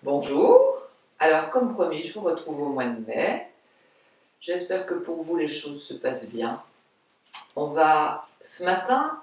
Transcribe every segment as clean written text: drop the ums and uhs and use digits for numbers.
Bonjour, alors comme promis, je vous retrouve au mois de mai. J'espère que pour vous les choses se passent bien. On va ce matin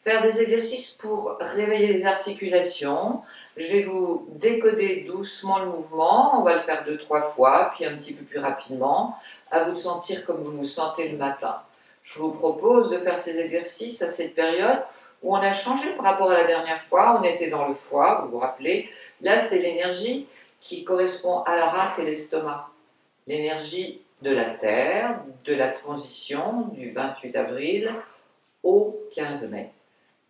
faire des exercices pour réveiller les articulations. Je vais vous décoder doucement le mouvement, on va le faire 2-3 fois, puis un petit peu plus rapidement, à vous de sentir comme vous vous sentez le matin. Je vous propose de faire ces exercices à cette période où on a changé par rapport à la dernière fois, on était dans le foie, vous vous rappelez, là c'est l'énergie qui correspond à la rate et l'estomac, l'énergie de la Terre, de la transition du 28 avril au 15 mai.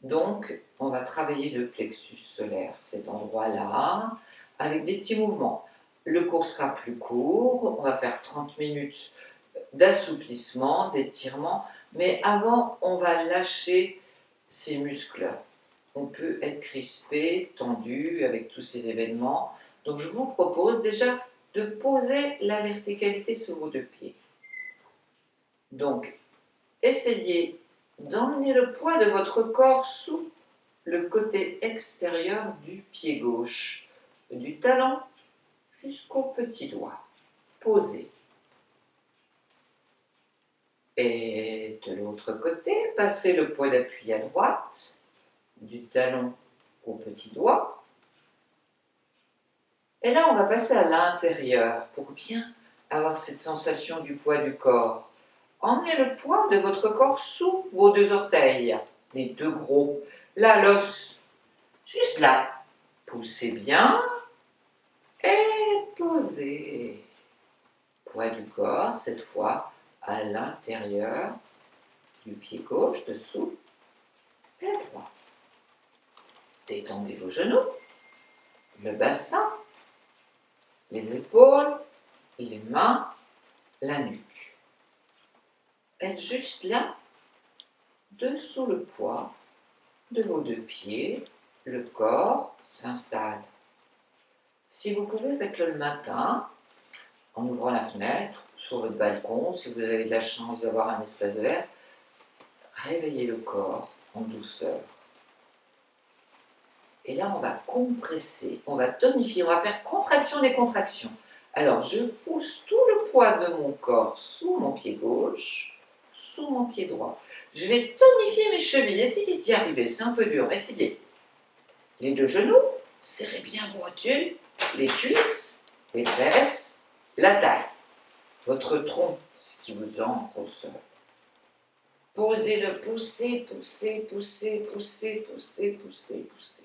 Donc, on va travailler le plexus solaire, cet endroit-là, avec des petits mouvements. Le cours sera plus court, on va faire 30 minutes d'assouplissement, d'étirement, mais avant, on va lâcher ces muscles. On peut être crispé, tendu avec tous ces événements. Donc, je vous propose déjà de poser la verticalité sur vos deux pieds. Donc, essayez d'emmener le poids de votre corps sous le côté extérieur du pied gauche, du talon jusqu'au petit doigt. Posez. Et de l'autre côté, passez le poids d'appui à droite, du talon au petit doigt. Et là, on va passer à l'intérieur pour bien avoir cette sensation du poids du corps. Emmenez le poids de votre corps sous vos deux orteils, les deux gros. Là, l'os, juste là. Poussez bien et posez. Poids du corps, cette fois, à l'intérieur du pied gauche, dessous et droit. Détendez vos genoux, le bassin, les épaules, les mains, la nuque. Êtes juste là, dessous le poids de vos deux pieds, le corps s'installe. Si vous pouvez, faites-le le matin, en ouvrant la fenêtre, sur votre balcon, si vous avez de la chance d'avoir un espace vert, réveillez le corps en douceur. Et là, on va compresser, on va tonifier, on va faire contraction-décontraction. Alors, je pousse tout le poids de mon corps sous mon pied gauche, sous mon pied droit. Je vais tonifier mes chevilles, essayez d'y arriver, c'est un peu dur, essayez. Les deux genoux, serrez bien vos rotules, les cuisses, les fesses, la taille, votre tronc, ce qui vous ancre au sol. Posez-le, poussez, poussez, poussez, poussez, poussez, poussez, poussez.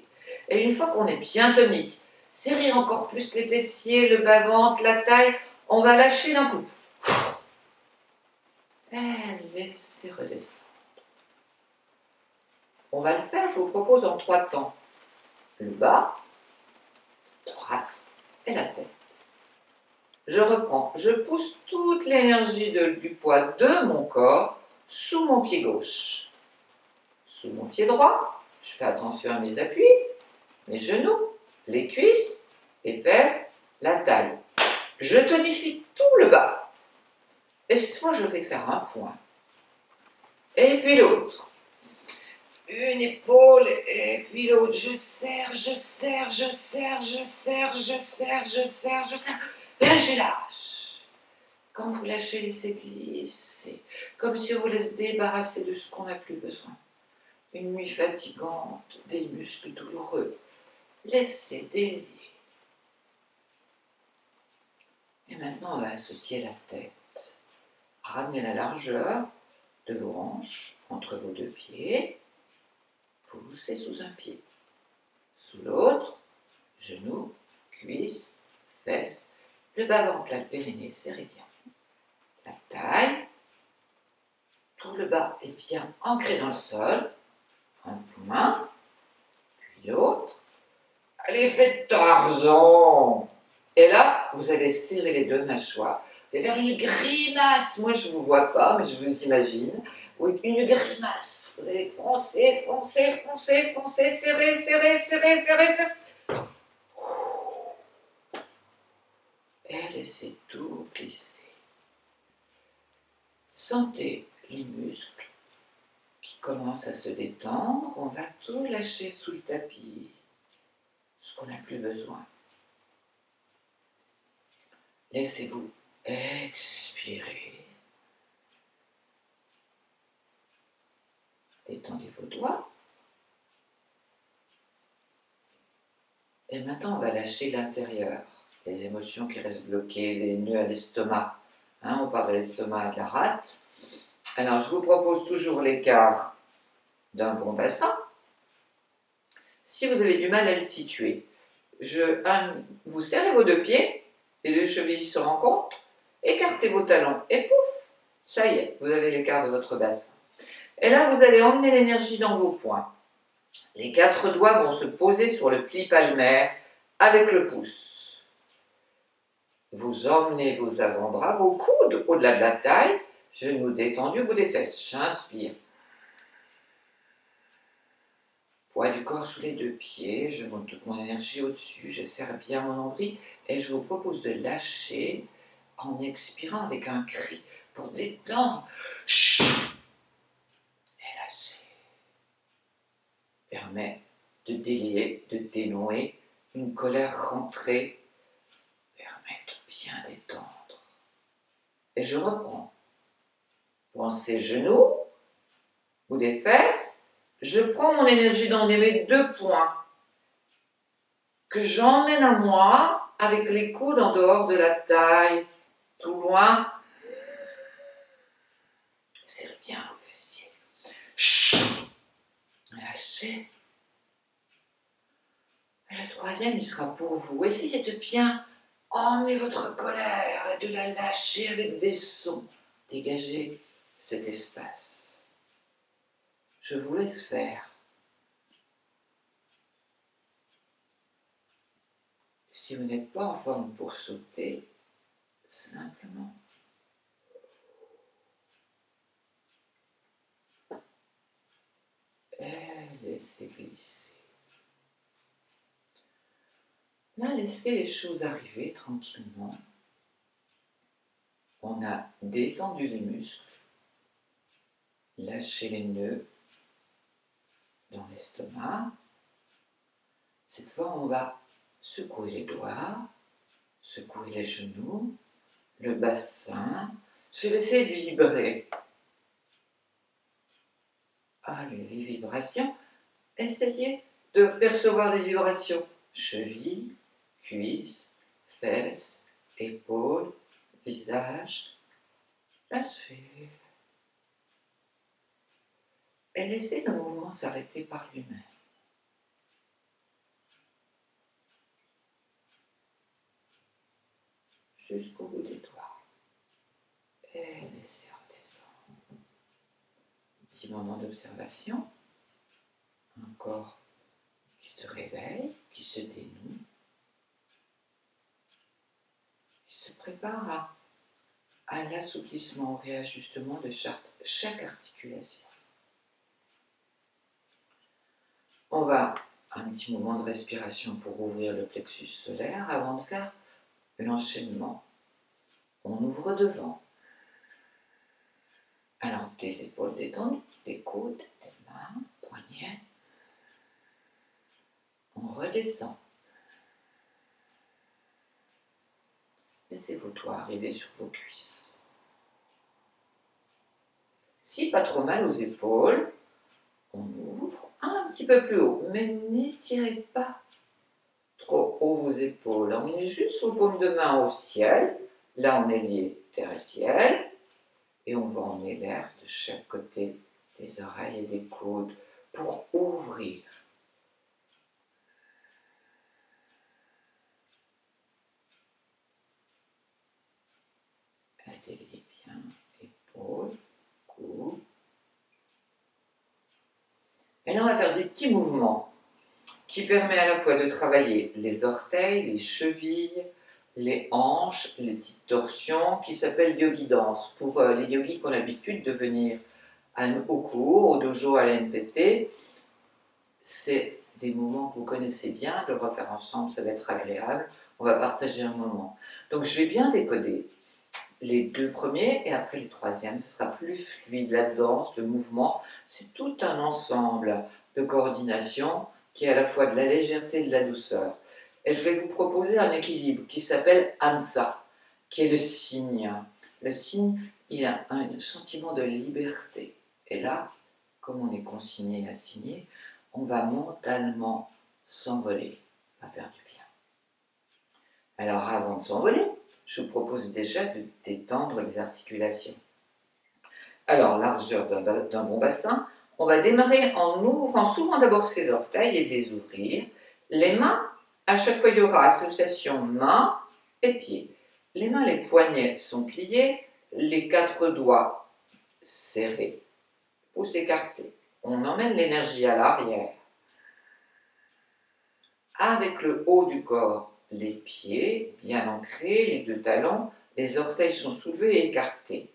Et une fois qu'on est bien tonique, serrez encore plus les fessiers, le bas-ventre, la taille, on va lâcher d'un coup. Et laissez redescendre. On va le faire, je vous propose en 3 temps. Le bas, le thorax et la tête. Je reprends, je pousse toute l'énergie du poids de mon corps sous mon pied gauche. Sous mon pied droit, je fais attention à mes appuis, mes genoux, les cuisses, les fesses, la taille. Je tonifie tout le bas. Et cette fois, je vais faire un point. Et puis l'autre. Une épaule et puis l'autre. Je serre, je serre, je serre, je serre, je serre, je serre, je serre. Et je lâche. Quand vous lâchez, laissez glisser. Comme si on vous laisse débarrasser de ce qu'on n'a plus besoin. Une nuit fatigante, des muscles douloureux. Laissez délier. Et maintenant, on va associer la tête. Ramenez la largeur de vos hanches entre vos deux pieds. Poussez sous un pied. Sous l'autre, genoux, cuisses, fesses, le bas-ventre, le périnée, serrez bien. La taille, tout le bas est bien ancré dans le sol. Un point, puis l'autre. Allez, faites Tarzan. Et là, vous allez serrer les deux mâchoires. Vous allez faire une grimace. Moi, je ne vous vois pas, mais je vous imagine. Oui, une grimace. Vous allez froncer, froncer, froncer, froncer, serrer, serrer, serrer, serrer, serrer. Et laissez tout glisser. Sentez les muscles qui commencent à se détendre. On va tout lâcher sous le tapis. Ce qu'on n'a plus besoin. Laissez-vous expirer. Détendez vos doigts. Et maintenant, on va lâcher l'intérieur, les émotions qui restent bloquées, les nœuds à l'estomac. Hein, on parle de l'estomac et de la rate. Alors, je vous propose toujours l'écart d'un bon bassin. Si vous avez du mal à le situer, vous serrez vos deux pieds, les deux chevilles se rencontrent, écartez vos talons et pouf, ça y est, vous avez l'écart de votre bassin. Et là, vous allez emmener l'énergie dans vos poings. Les 4 doigts vont se poser sur le pli palmaire avec le pouce. Vous emmenez vos avant-bras, vos coudes au-delà de la taille, genoux détendus au bout des fesses. J'inspire. Poids du corps sous les deux pieds, je monte toute mon énergie au-dessus, je serre bien mon nombril et je vous propose de lâcher en expirant avec un cri pour détendre. Et lâcher. Permet de délier, de dénouer une colère rentrée. Permet de bien détendre. Et je reprends. Pensez genoux, bout des fesses. Je prends mon énergie dans mes 2 points que j'emmène à moi avec les coudes en dehors de la taille, tout loin. Serrez bien vos fessiers. Lâchez. Et le troisième, il sera pour vous. Essayez de bien emmener votre colère et de la lâcher avec des sons. Dégagez cet espace. Je vous laisse faire. Si vous n'êtes pas en forme pour sauter, simplement laissez glisser. Là, laissez les choses arriver tranquillement. On a détendu les muscles, lâché les nœuds dans l'estomac. Cette fois, on va secouer les doigts, secouer les genoux, le bassin, se laisser vibrer. Allez, les vibrations. Essayez de percevoir des vibrations. Chevilles, cuisses, fesses, épaules, visage. Lâchez. Et laissez le mouvement s'arrêter par lui-même. Jusqu'au bout des doigts. Et laissez redescendre. Petit moment d'observation. Un corps qui se réveille, qui se dénoue, qui se prépare à l'assouplissement, au réajustement de chaque articulation. On va un petit moment de respiration pour ouvrir le plexus solaire avant de faire l'enchaînement. On ouvre devant. Alors, des épaules détendues, des coudes, des mains, poignets. On redescend. Laissez vos doigts arriver sur vos cuisses. Si pas trop mal aux épaules, on ouvre un petit peu plus haut, mais n'étirez pas trop haut vos épaules. Emmenez juste vos paumes de main au ciel. Là, on est lié terre et ciel. Et on va emmener l'air de chaque côté des oreilles et des coudes pour ouvrir. Déliez bien, épaules, coudes. Et là, on va faire des petits mouvements qui permettent à la fois de travailler les orteils, les chevilles, les hanches, les petites torsions, qui s'appellent yogi dance. Pour les yogis qui ont l'habitude de venir au cours, au dojo, à la NPT, c'est des moments que vous connaissez bien, de le refaire ensemble, ça va être agréable. On va partager un moment. Donc je vais bien décoder les 2 premiers et après les 3e, ce sera plus fluide. La danse, le mouvement, c'est tout un ensemble de coordination qui est à la fois de la légèreté et de la douceur. Et je vais vous proposer un équilibre qui s'appelle Hamsa, qui est le cygne. Le cygne, il a un sentiment de liberté. Et là, comme on est consigné à signer, on va mentalement s'envoler, à faire du bien. Alors avant de s'envoler, je vous propose déjà de détendre les articulations. Alors, largeur d'un bon bassin, on va démarrer en ouvrant souvent d'abord ses orteils et de les ouvrir. Les mains, à chaque fois il y aura association mains et pieds. Les mains, les poignets sont pliés, les 4 doigts serrés, pouces écartés. On emmène l'énergie à l'arrière. Avec le haut du corps, les pieds bien ancrés, les 2 talons, les orteils sont soulevés et écartés.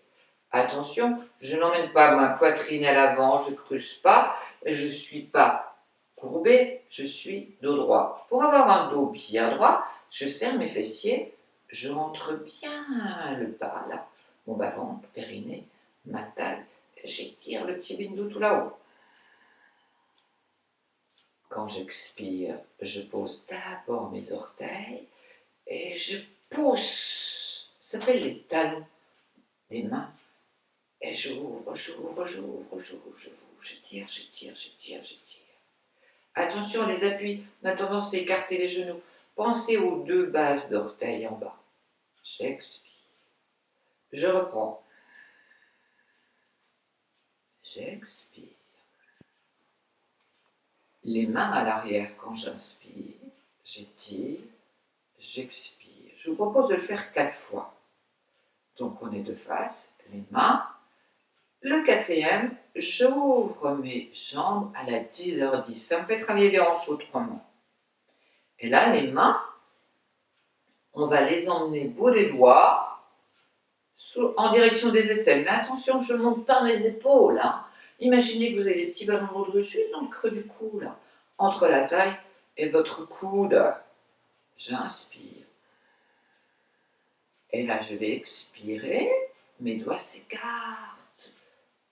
Attention, je n'emmène pas ma poitrine à l'avant, je ne creuse pas, je ne suis pas courbé, je suis dos droit. Pour avoir un dos bien droit, je serre mes fessiers, je rentre bien le bas, là, mon bas-ventre, périnée, ma taille, j'étire le petit bindou tout là-haut. Quand j'expire, je pose d'abord mes orteils et je pousse, ça s'appelle les talons des mains. Et j'ouvre, j'ouvre, j'ouvre, j'ouvre, j'ouvre, j'étire, j'étire, j'étire, j'étire. Attention, les appuis, on a tendance à écarter les genoux. Pensez aux 2 bases d'orteils en bas. J'expire. Je reprends. J'expire. Les mains à l'arrière quand j'inspire. J'étire, j'expire. Je vous propose de le faire 4 fois. Donc on est de face, les mains. Le 4e, j'ouvre mes jambes à la 10h10. Ça me fait travailler les hanches autrement. Et là, les mains, on va les emmener bout des doigts en direction des aisselles. Mais attention, je ne monte pas mes épaules. Hein. Imaginez que vous avez des petits ballons de baudruche juste dans le creux du cou, là, entre la taille et votre coude. J'inspire. Et là, je vais expirer. Mes doigts s'écartent.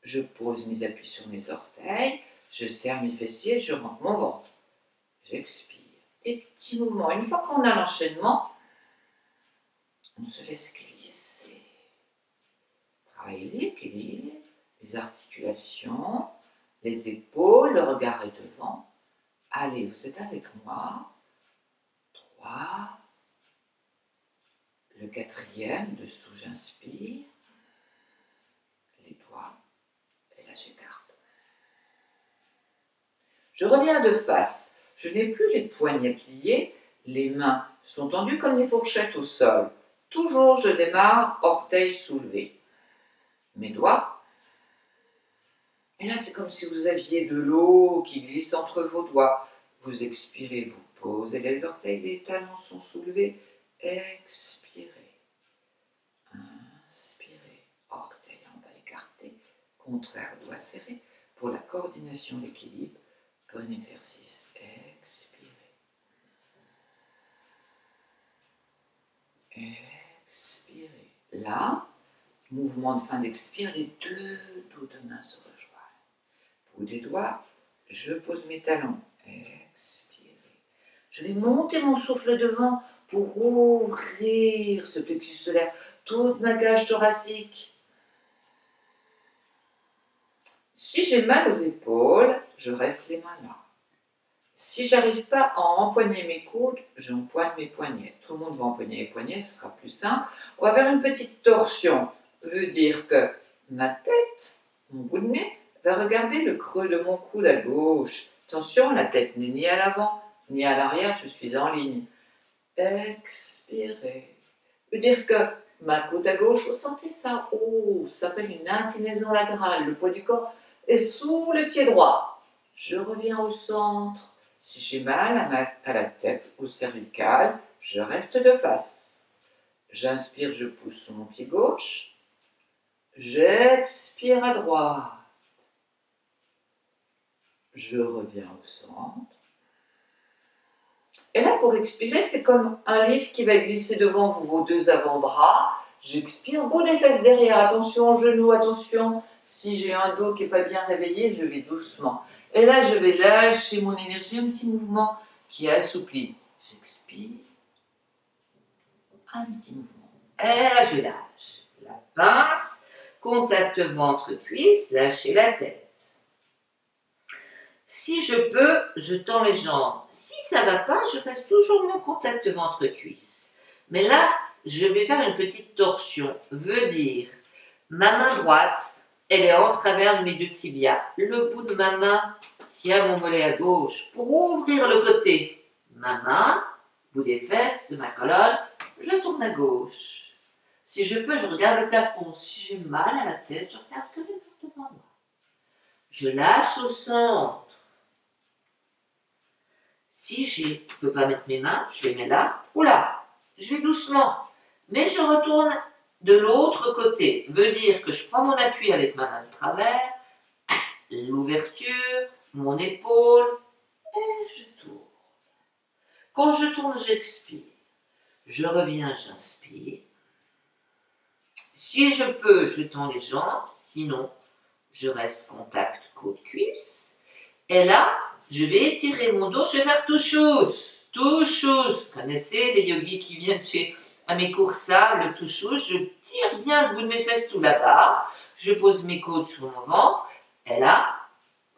Je pose mes appuis sur mes orteils, je serre mes fessiers, je rentre mon ventre. J'expire. Des petits mouvements. Une fois qu'on a l'enchaînement, on se laisse glisser. Travaillez l'équilibre, les articulations, les épaules, le regard est devant. Allez, vous êtes avec moi. 3. Le 4e, dessous, j'inspire. Les doigts. Et là, j'écarte. Je reviens de face. Je n'ai plus les poignets pliés. Les mains sont tendues comme des fourchettes au sol. Toujours, je démarre, orteils soulevés. Mes doigts. Et là, c'est comme si vous aviez de l'eau qui glisse entre vos doigts. Vous expirez, vous posez les orteils, les talons sont soulevés. Expirez. Inspirez. Orteils en bas écartés. Contraire, doigts serrés. Pour la coordination, l'équilibre. Bon exercice. Expirez. Expirez. Là, mouvement de fin d'expire, les 2 dos de main se rejoignent. Bout des doigts, je pose mes talons. Expirez. Je vais monter mon souffle devant pour ouvrir ce plexus solaire, toute ma cage thoracique. Si j'ai mal aux épaules, je reste les mains là. Si j'arrive pas à empoigner mes coudes, j'empoigne mes poignets. Tout le monde va empoigner les poignets, ce sera plus simple. On va faire une petite torsion. Ça veut dire que ma tête, mon bout de nez, va regarder le creux de mon coude à gauche. Attention, la tête n'est ni à l'avant, ni à l'arrière, je suis en ligne. Expirez. Ça veut dire que ma côte à gauche, vous sentez ça? Oh, ça s'appelle une inclinaison latérale. Le poids du corps est sous le pied droit. Je reviens au centre. Si j'ai mal à la tête, au cervical, je reste de face. J'inspire, je pousse sur mon pied gauche. J'expire à droite. Je reviens au centre. Et là, pour expirer, c'est comme un livre qui va glisser devant vous, vos 2 avant-bras. J'expire, bout des fesses derrière. Attention, genoux, attention. Si j'ai un dos qui n'est pas bien réveillé, je vais doucement. Et là, je vais lâcher mon énergie, un petit mouvement qui assouplit. J'expire. Un petit mouvement. Et là, je lâche. La pince, contact ventre-cuisse, lâchez la tête. Si je peux, je tends les jambes. Si ça ne va pas, je reste toujours mon contact ventre-cuisse. Mais là, je vais faire une petite torsion. Veut dire, ma main droite, elle est en travers de mes deux tibias. Le bout de ma main tient mon mollet à gauche pour ouvrir le côté. Ma main, bout des fesses de ma colonne, je tourne à gauche. Si je peux, je regarde le plafond. Si j'ai mal à la tête, je regarde que le mur devant moi. Je lâche au centre. Si je ne peux pas mettre mes mains, je les mets là ou là. Je vais doucement. Mais je retourne de l'autre côté. Veut dire que je prends mon appui avec ma main de travers, l'ouverture, mon épaule, et je tourne. Quand je tourne, j'expire. Je reviens, j'inspire. Si je peux, je tends les jambes. Sinon, je reste contact côte-cuisse. Et là, je vais étirer mon dos, je vais faire touchous. Touchous. Vous connaissez les yogis qui viennent à mes cours ça, le touchous. Je tire bien le bout de mes fesses tout là-bas. Je pose mes côtes sur mon ventre. Et là,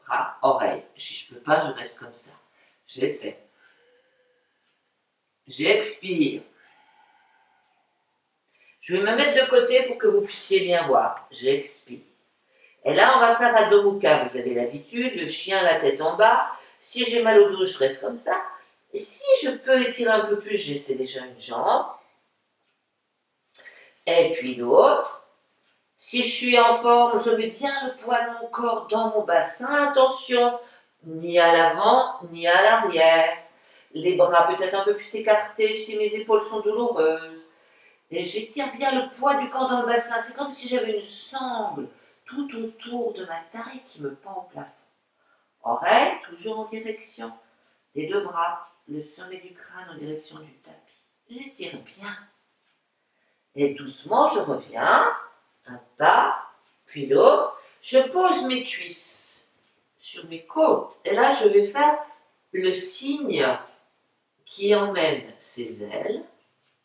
bras, oreille. Si je peux pas, je reste comme ça. J'essaie. J'expire. Je vais me mettre de côté pour que vous puissiez bien voir. J'expire. Et là, on va faire Adho Mukha. Vous avez l'habitude, le chien, la tête en bas. Si j'ai mal au dos, je reste comme ça. Et si je peux étirer un peu plus, j'essaie déjà une jambe. Et puis l'autre. Si je suis en forme, je mets bien le poids de mon corps dans mon bassin. Attention, ni à l'avant, ni à l'arrière. Les bras peut-être un peu plus écartés si mes épaules sont douloureuses. Et j'étire bien le poids du corps dans le bassin. C'est comme si j'avais une sangle tout autour de ma taille qui me pend au plafond. Oreille, toujours en direction des deux bras, le sommet du crâne en direction du tapis. J'étire bien. Et doucement, je reviens, un pas, puis l'autre. Je pose mes cuisses sur mes côtes. Et là, je vais faire le signe qui emmène ses ailes,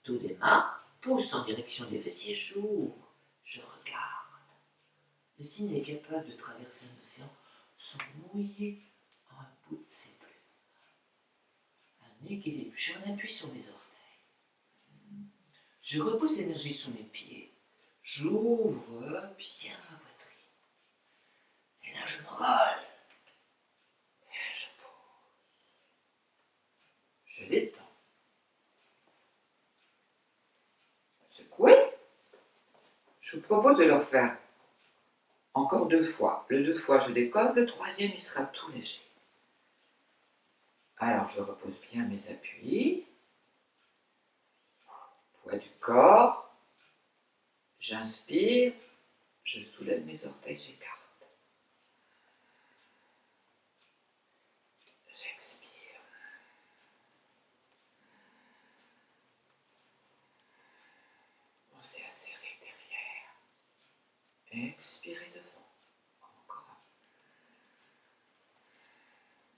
tous les mains, pousse en direction des fessiers, j'ouvre, je regarde. Le cygne est capable de traverser un océan sans mouiller un bout de ses plumes. Un équilibre, je suis en appui sur mes orteils. Je repousse l'énergie sous mes pieds. J'ouvre bien ma poitrine. Et là, je m'envole. Et je pose. Je l'étends. Secouez. Je vous propose de le refaire encore 2 fois. Le 2 fois, je décolle. Le 3e, il sera tout léger. Alors, je repose bien mes appuis. Poids du corps. J'inspire. Je soulève mes orteils, j'écarte. J'expire. On s'est serré derrière. Expirez devant. Encore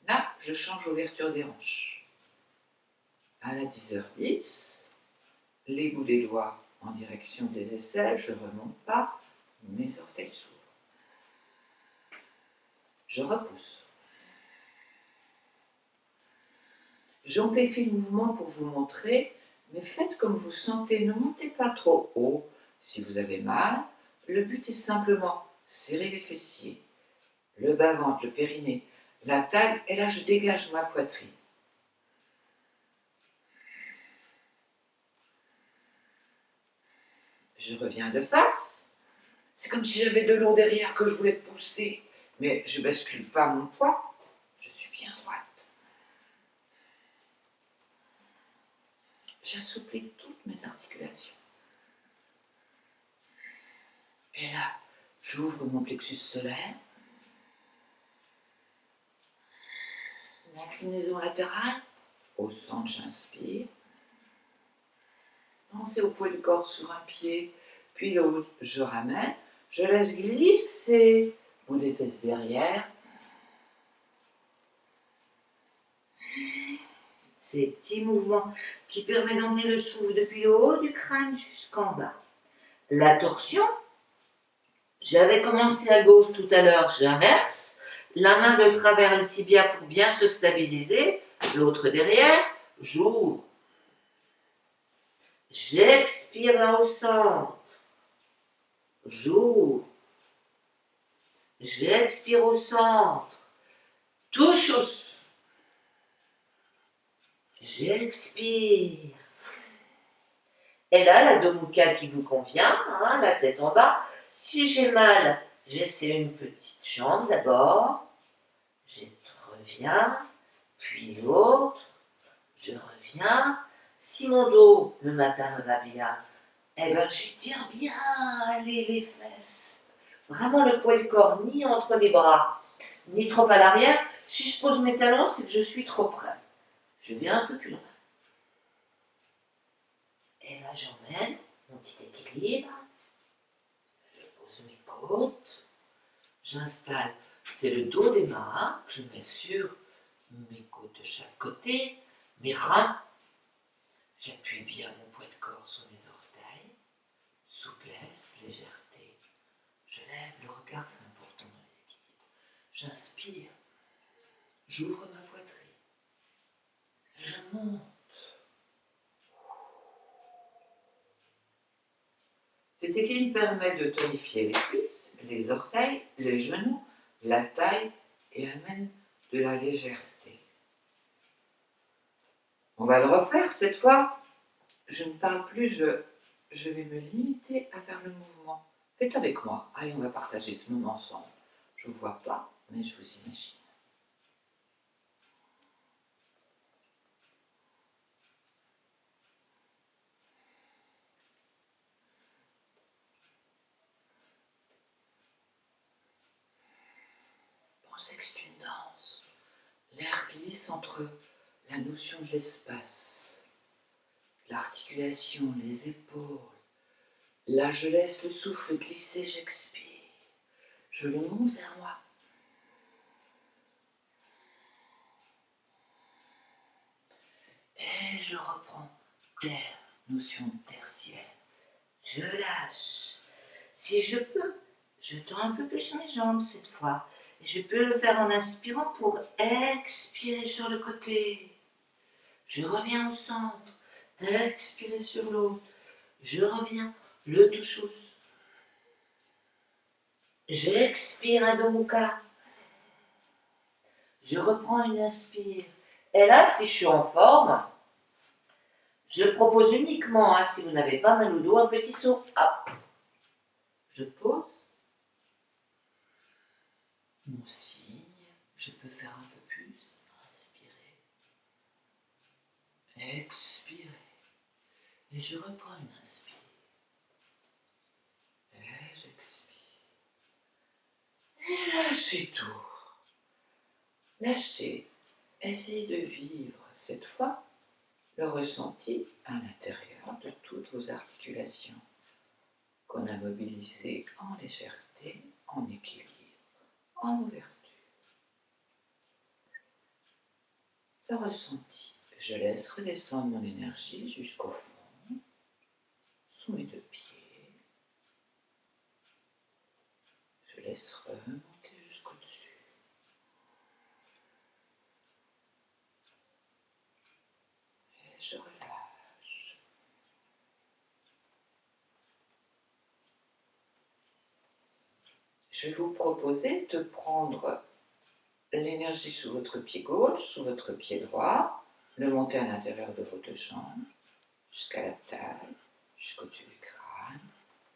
un. Là, je change l'ouverture des hanches. À la 10h10, les bouts des doigts en direction des aisselles, je ne remonte pas, mes orteils s'ouvrent. Je repousse. J'amplifie le mouvement pour vous montrer, mais faites comme vous sentez, ne montez pas trop haut. Si vous avez mal, le but est simplement serrer les fessiers, le bas-ventre, le périnée, la taille, et là je dégage ma poitrine. Je reviens de face. C'est comme si j'avais de l'eau derrière que je voulais pousser, mais je ne bascule pas mon poids, je suis bien droite. J'assouplis toutes mes articulations. Et là, j'ouvre mon plexus solaire. Une inclinaison latérale. Au centre, j'inspire. Pensez au poids du corps sur un pied, puis l'autre, je ramène. Je laisse glisser bout des fesses derrière. ces petits mouvements qui permettent d'emmener le souffle depuis le haut du crâne jusqu'en bas. La torsion, j'avais commencé à gauche tout à l'heure, j'inverse. La main de travers le tibia pour bien se stabiliser, l'autre derrière, j'ouvre. J'expire là au centre. J'ouvre. J'expire au centre. Touche os. J'expire. Et là, la Adho Mukha qui vous convient, hein, la tête en bas. Si j'ai mal, j'essaie une petite jambe d'abord. Je reviens, puis l'autre. Je reviens. Si mon dos, le matin, me va bien, eh bien, j'étire bien les fesses. Vraiment le poids du corps, ni entre les bras, ni trop à l'arrière. Si je pose mes talons, c'est que je suis trop près. Je viens un peu plus loin. Et là, j'emmène mon petit équilibre. Je pose mes côtes. J'installe, c'est le dos des mains. Je mets sur mes côtes de chaque côté, mes reins. J'appuie bien mon poids de corps sur mes orteils. Souplesse, légèreté. Je lève le regard, c'est important dans l'équilibre. J'inspire. J'ouvre ma poitrine. Je monte. Cet équilibre permet de tonifier les cuisses, les orteils, les genoux, la taille et amène de la légèreté. On va le refaire cette fois. Je ne parle plus, je vais me limiter à faire le mouvement. Faites avec moi. Allez, on va partager ce moment ensemble. Je ne vous vois pas, mais je vous imagine. Pensez que c'est une danse. L'air glisse entre la notion de l'espace, l'articulation, les épaules. Là, je laisse le souffle glisser, j'expire. Je le monte vers moi. Et je reprends terre, notion tertiaire. Je lâche. Si je peux, je tends un peu plus mes jambes cette fois. Je peux le faire en inspirant pour expirer sur le côté. Je reviens au centre. Expirer sur l'autre. Je reviens. Le touche-os. J'expire Adho Mukha. Je reprends une inspire. Et là, si je suis en forme, je propose uniquement, si vous n'avez pas mal au dos, un petit saut. Hop. Je pose. Mon signe. Je peux faire un peu plus. Inspirer. Expirer. Et je reprends une inspire. Et j'expire. Et lâchez tout. Lâchez. Essayez de vivre cette fois le ressenti à l'intérieur de toutes vos articulations qu'on a mobilisées en légèreté, en équilibre, en ouverture. Le ressenti. Je laisse redescendre mon énergie jusqu'au fond, sous mes deux pieds. Je laisse remonter jusqu'au-dessus. Et je relâche. Je vais vous proposer de prendre l'énergie sous votre pied gauche, sous votre pied droit, le monter à l'intérieur de vos deux jambes, jusqu'à la taille, jusqu'au-dessus du crâne,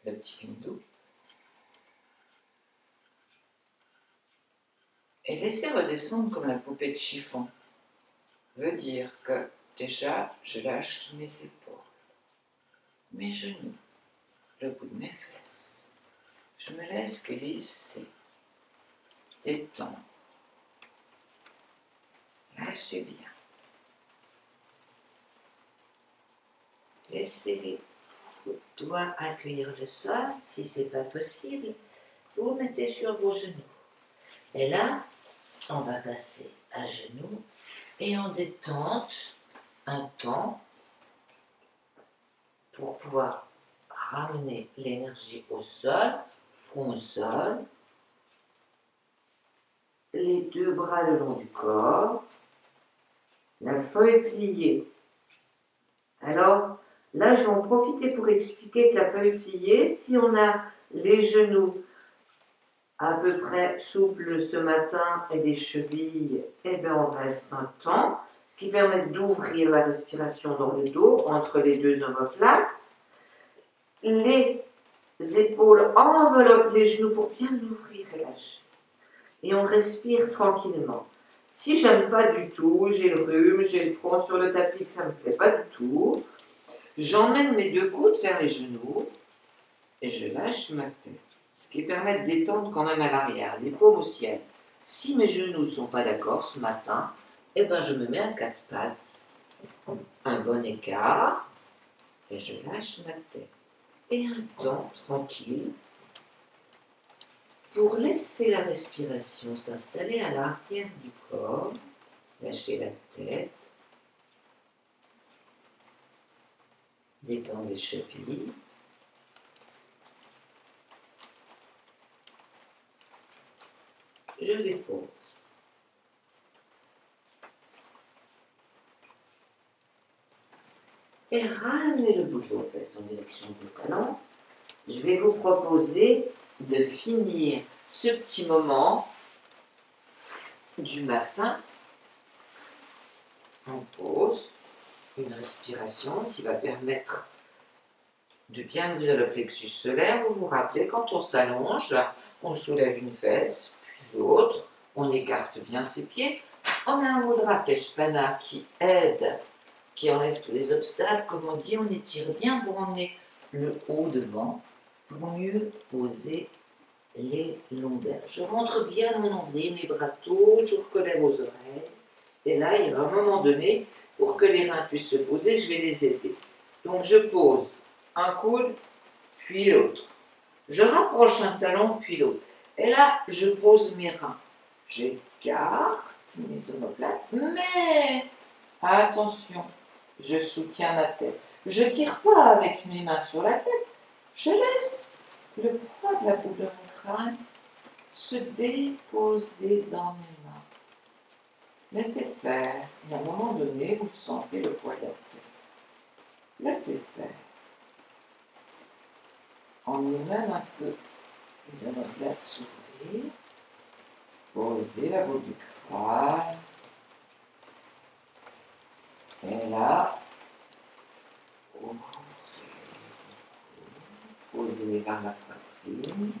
le petit bindou. Et laisser redescendre comme la poupée de chiffon. Veut dire que déjà, je lâche mes épaules, mes genoux, le bout de mes fesses. Je me laisse glisser, détendre. Lâchez bien. Laissez les doigts accueillir le sol. Si ce n'est pas possible, vous mettez sur vos genoux. Et là, on va passer à genoux et en détente. un temps pour pouvoir ramener l'énergie au sol, front au sol, les deux bras le long du corps, la feuille pliée. Alors, là, je vais en profiter pour expliquer que la feuille pliée, si on a les genoux à peu près souples ce matin et des chevilles, eh bien, on reste un temps, ce qui permet d'ouvrir la respiration dans le dos entre les deux omoplates. Les épaules enveloppent les genoux pour bien l'ouvrir et lâcher. Et on respire tranquillement. Si j'aime pas du tout, j'ai le rhume, j'ai le front sur le tapis, que ça me plaît pas du tout, j'emmène mes deux coudes vers les genoux et je lâche ma tête. Ce qui permet de détendre quand même à l'arrière, les paumes au ciel. Si mes genoux ne sont pas d'accord ce matin, eh ben je me mets à quatre pattes, un bon écart, et je lâche ma tête. Et un temps tranquille pour laisser la respiration s'installer à l'arrière du corps, lâcher la tête, détendre les chevilles. Je dépose. Et ramenez le bout de vos fesses en direction de vos talons. Je vais vous proposer de finir ce petit moment du matin en pause, une respiration qui va permettre de bien ouvrir le plexus solaire. Vous vous rappelez, quand on s'allonge, on soulève une fesse, puis l'autre, on écarte bien ses pieds. On a un mudra Keshpana qui aide, qui enlève tous les obstacles. Comme on dit, on étire bien pour emmener le haut devant, pour mieux poser les lombaires. Je rentre bien mon nombril, mes bras toujours collés aux oreilles. Et là, il y a un moment donné, pour que les reins puissent se poser, je vais les aider. Donc je pose un coude, puis l'autre. Je rapproche un talon, puis l'autre. Et là, je pose mes reins. J'écarte mes omoplates, mais attention, je soutiens la tête. Je ne tire pas avec mes mains sur la tête. Je laisse le poids de la boule de mon crâne se déposer dans mes mains. Laissez faire. Et à un moment donné, vous sentez le poids de la tête. Laissez faire. Emmenez même un peu les omoplates s'ouvrir. Posez la boule du crâne. Et là, posez les vers la poitrine.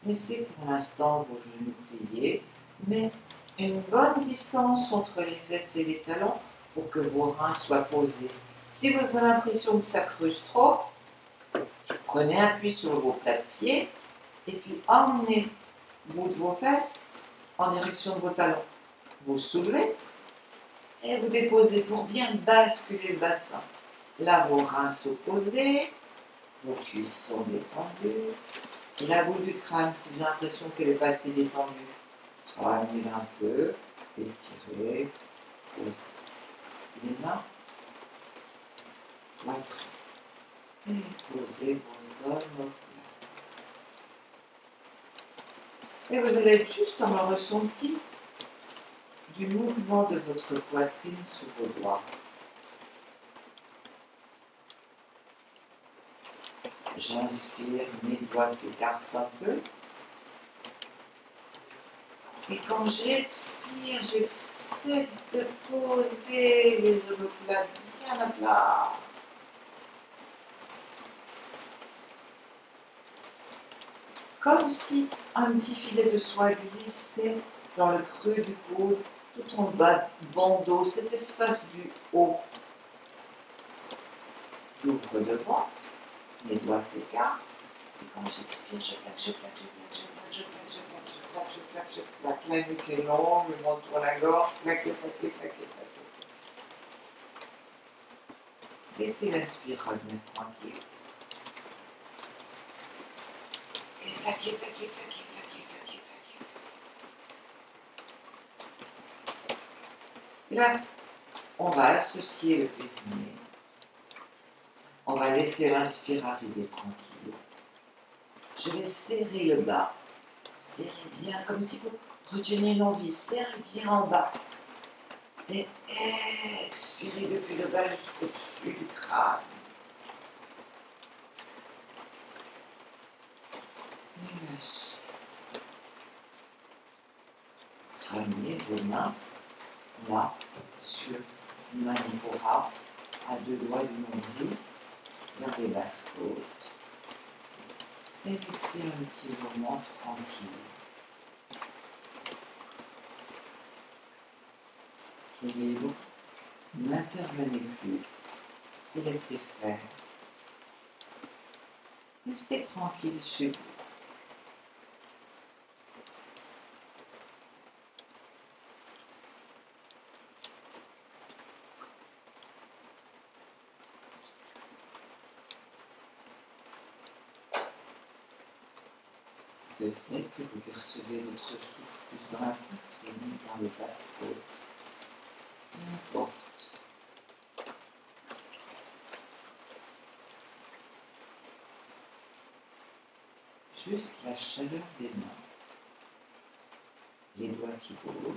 Laissez pour l'instant vos genoux pliés, mais une bonne distance entre les fesses et les talons pour que vos reins soient posés. Si vous avez l'impression que ça creuse trop, prenez appui sur vos plates-pieds et puis emmenez le bout de vos fesses en direction de vos talons. Vous soulevez et vous déposez pour bien basculer le bassin. Là, vos reins sont posés, vos cuisses sont détendues. Et la boule du crâne, si vous avez l'impression qu'elle n'est pas assez détendue, ramenez-la un peu, étirez, posez les mains, poitrine, et posez vos omoplates. Et vous allez être juste dans le ressenti du mouvement de votre poitrine sous vos doigts. J'inspire, mes doigts s'écartent un peu. Et quand j'expire, j'essaie de poser les omoplates bien à plat. Comme si un petit filet de soie glissait dans le creux du coude, tout en bas du bandeau, cet espace du haut. J'ouvre devant, mes doigts s'écartent, et quand j'expire, je plaque, je plaque, je plaque, je plaque, je plaque, je plaque, je plaque, je plaque, je plaque. La nuque est longue, le menton sur la gorge, plaquer, plaquer, plaquer, plaquer. Laissez l'inspiration revenir tranquille. Et plaquer, plaquer, plaquer, plaquer, plaquer, plaquer. Là, On va associer le périnée. On va laisser l'inspire arriver tranquille. Je vais serrer le bas. Serrez bien, comme si vous reteniez l'envie. Serrez bien en bas. Et expirez depuis le bas jusqu'au-dessus du crâne. Et lâchez. Ramenez vos mains là, sur Manipura, à 2 doigts du nombril, vers les basses côtes. Et laissez un petit moment tranquille. Voyez-vous, n'intervenez plus, laissez faire. Restez tranquille chez vous. Peut-être que vous percevez votre souffle plus dans la poitrine, dans les basses côtes. N'importe. Juste la chaleur des mains, les doigts qui bougent.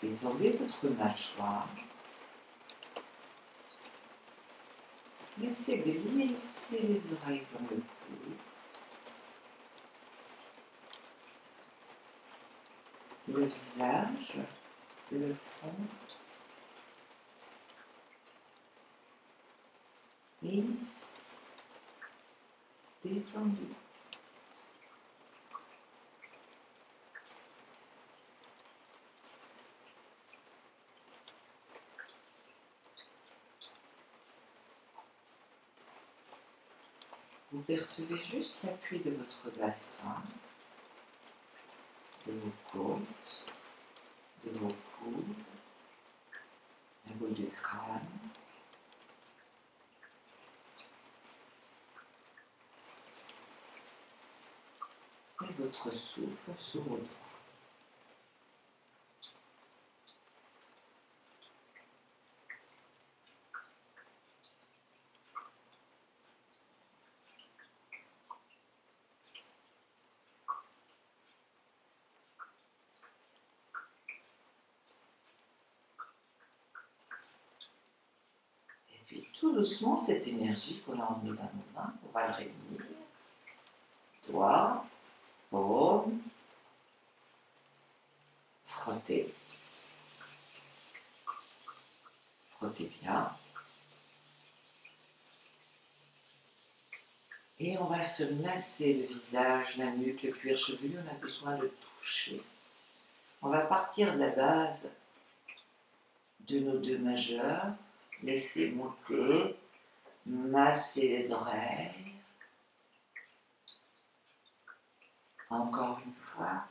Étendez votre mâchoire. Laissez glisser les oreilles dans le cou. Le visage, le front. Lisse, détendu. Vous percevez juste l'appui de votre bassin, de vos côtes, de vos coudes, la boule du crâne. Et votre souffle sur vos doigts. Et puis tout doucement, cette énergie qu'on a emmenée dans nos mains, on va le réunir. Doigts, paume, frottez. Frottez bien. Et on va se masser le visage, la nuque, le cuir chevelu, on a besoin de toucher. On va partir de la base de nos 2 majeurs, laisser monter, masser les oreilles. Encore une fois.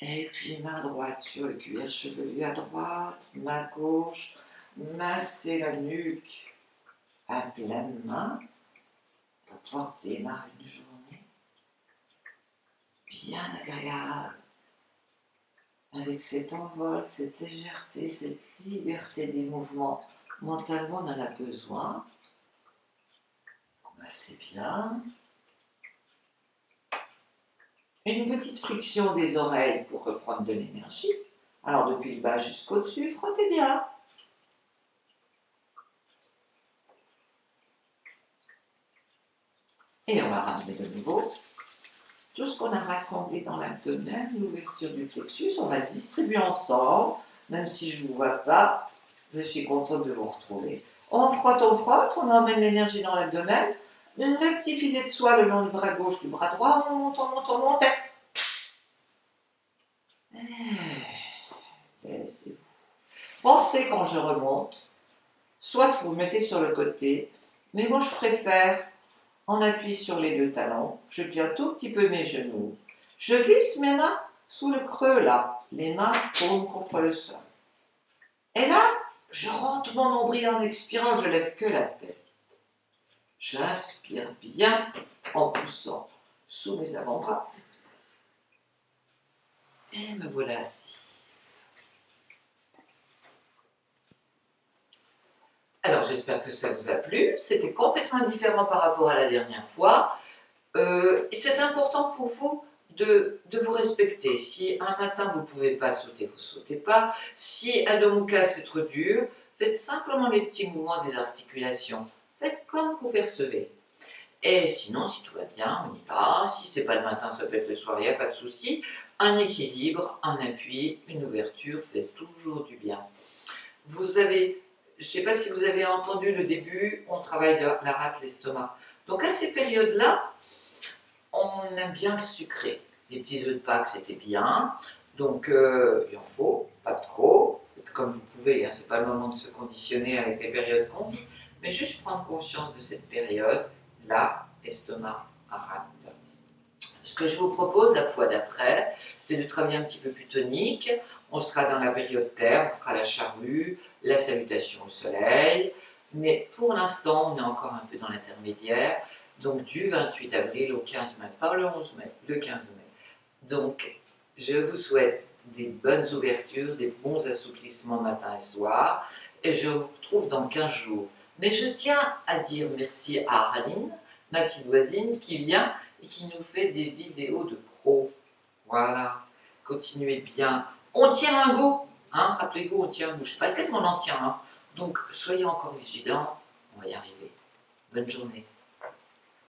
Et puis main droite sur le cuir chevelu à droite, main gauche, masser la nuque à pleine main pour pouvoir démarrer une journée bien agréable, avec cet envol, cette légèreté, cette liberté des mouvements. Mentalement, on en a besoin. C'est bien. Une petite friction des oreilles pour reprendre de l'énergie. Alors depuis le bas jusqu'au-dessus, frottez bien. Et on va ramener de nouveau tout ce qu'on a rassemblé dans l'abdomen, l'ouverture du plexus, on va le distribuer ensemble. Même si je ne vous vois pas, je suis contente de vous retrouver. On frotte, on emmène l'énergie dans l'abdomen. Le petit filet de soie le long du bras gauche, du bras droit, on monte. Laissez-vous. Pensez quand je remonte, soit vous mettez sur le côté, mais moi je préfère, on appuie sur les 2 talons, je plie un tout petit peu mes genoux, je glisse mes mains sous le creux là, les mains paumes contre le sol. Et là, je rentre mon nombril en expirant, je lève que la tête. J'inspire bien en poussant sous mes avant-bras. Et me voilà assis. Alors j'espère que ça vous a plu. C'était complètement différent par rapport à la dernière fois. Et c'est important pour vous de vous respecter. Si un matin vous ne pouvez pas sauter, vous ne sautez pas. Si Adho Mukha c'est trop dur, faites simplement les petits mouvements des articulations. Faites comme vous percevez. Et sinon, si tout va bien, on y va. Si c'est pas le matin, ça peut être le soir, il n'y a pas de souci. Un équilibre, un appui, une ouverture, fait toujours du bien. Vous avez, je ne sais pas si vous avez entendu le début, on travaille la rate, l'estomac. Donc à ces périodes-là, on aime bien le sucré. Les petits œufs de Pâques, c'était bien. Donc il en faut, pas trop, comme vous pouvez, hein, c'est pas le moment de se conditionner avec les périodes congés, mais juste prendre conscience de cette période. Là, estomac, rate. Ce que je vous propose la fois d'après, c'est de travailler un petit peu plus tonique. On sera dans la période terre, on fera la charrue, la salutation au soleil. Mais pour l'instant, on est encore un peu dans l'intermédiaire. Donc du 28 avril au 15 mai, pas le 11 mai, le 15 mai. Donc je vous souhaite des bonnes ouvertures, des bons assouplissements matin et soir. Et je vous retrouve dans 15 jours. Mais je tiens à dire merci à Aline, ma petite voisine, qui vient et qui nous fait des vidéos de pro. Voilà, continuez bien. On tient un bout, hein, rappelez-vous, on tient un bout. Je ne sais pas lequel, mais on en tient un. Donc, soyez encore vigilants, on va y arriver. Bonne journée.